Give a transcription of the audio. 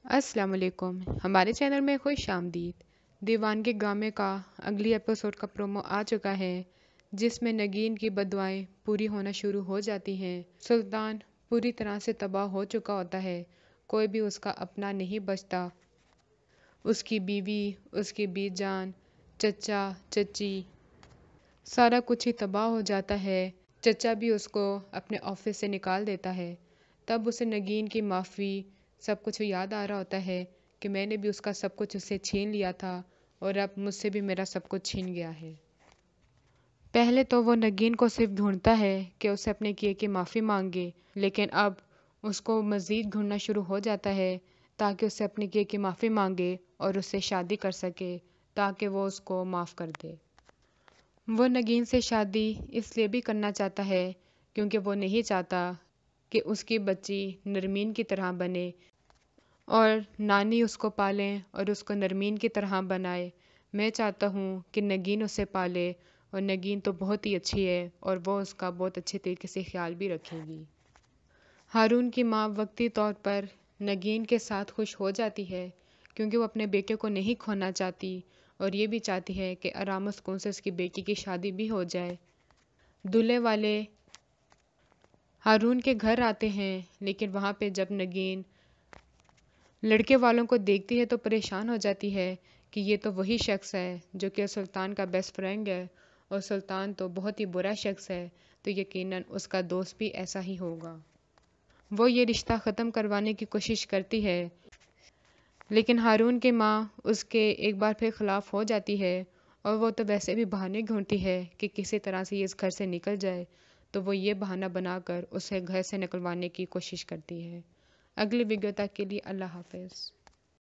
السلام علیکم، ہمارے چینل میں خوش آمدید۔ دیوانگی ڈرامے کا اگلی ایپیسوڈ کا پرومو آ چکا ہے، جس میں نگین کی بددعائیں پوری ہونا شروع ہو جاتی ہیں۔ سلطان پوری طرح سے تباہ ہو چکا ہوتا ہے، کوئی بھی اس کا اپنا نہیں بچتا۔ اس کی بیوی، اس کی بیوی جان، چچا، چچی، سارا کچھ ہی تباہ ہو جاتا ہے۔ چچا بھی اس کو اپنے آفس سے نکال دیتا ہے۔ تب اسے نگین کی معافی سب کچھ یاد آ رہا ہوتا ہے کہ میں نے بھی اس کا سب کچھ اسے چھین لیا تھا اور اب مجھ سے بھی میرا سب کچھ چھین گیا ہے۔ پہلے تو وہ نگین کو صرف ڈھونڈتا ہے کہ اسے اپنے کیے کی معافی مانگے، لیکن اب اس کو مزید ڈھونڈنا شروع ہو جاتا ہے تاکہ اسے اپنے کیے کی معافی مانگے اور اس سے شادی کر سکے تاکہ وہ اس کو معاف کر دے۔ وہ نگین سے شادی اس لیے بھی کرنا چاہتا ہے کیونکہ وہ نہیں چاہتا کہ اس کی بچی نرمین کی طرح بنے اور نانی اس کو پالیں اور اس کو نرمین کی طرح بنائے۔ میں چاہتا ہوں کہ نگین اسے پالے اور نگین تو بہت ہی اچھی ہے اور وہ اس کا بہت اچھے طریقے سے خیال بھی رکھے گی۔ ہارون کی ماں وقتی طور پر نگین کے ساتھ خوش ہو جاتی ہے کیونکہ وہ اپنے بیٹے کو نہیں کھونا چاہتی اور یہ بھی چاہتی ہے کہ آرام و سکون سے اس کی بیٹی کی شادی بھی ہو جائے۔ دولہے والے ہارون کے گھر آتے ہیں، لیکن وہاں پہ جب نگین لڑکے والوں کو دیکھتی ہے تو پریشان ہو جاتی ہے کہ یہ تو وہی شخص ہے جو کہ سلطان کا بیسٹ فرینڈ ہے اور سلطان تو بہت ہی برا شخص ہے، تو یقیناً اس کا دوست بھی ایسا ہی ہوگا۔ وہ یہ رشتہ ختم کروانے کی کوشش کرتی ہے، لیکن ہارون کی ماں اس کے ایک بار پھر خلاف ہو جاتی ہے اور وہ تو ویسے بھی بہانے ڈھونڈتی ہے کہ کسی طرح سے یہ اس گھر سے نکل جائے، تو وہ یہ بہانہ بنا کر اسے گھر سے نکلوانے کی کوشش کرتی ہے۔ اگلی ویڈیو تک کے لیے اللہ حافظ۔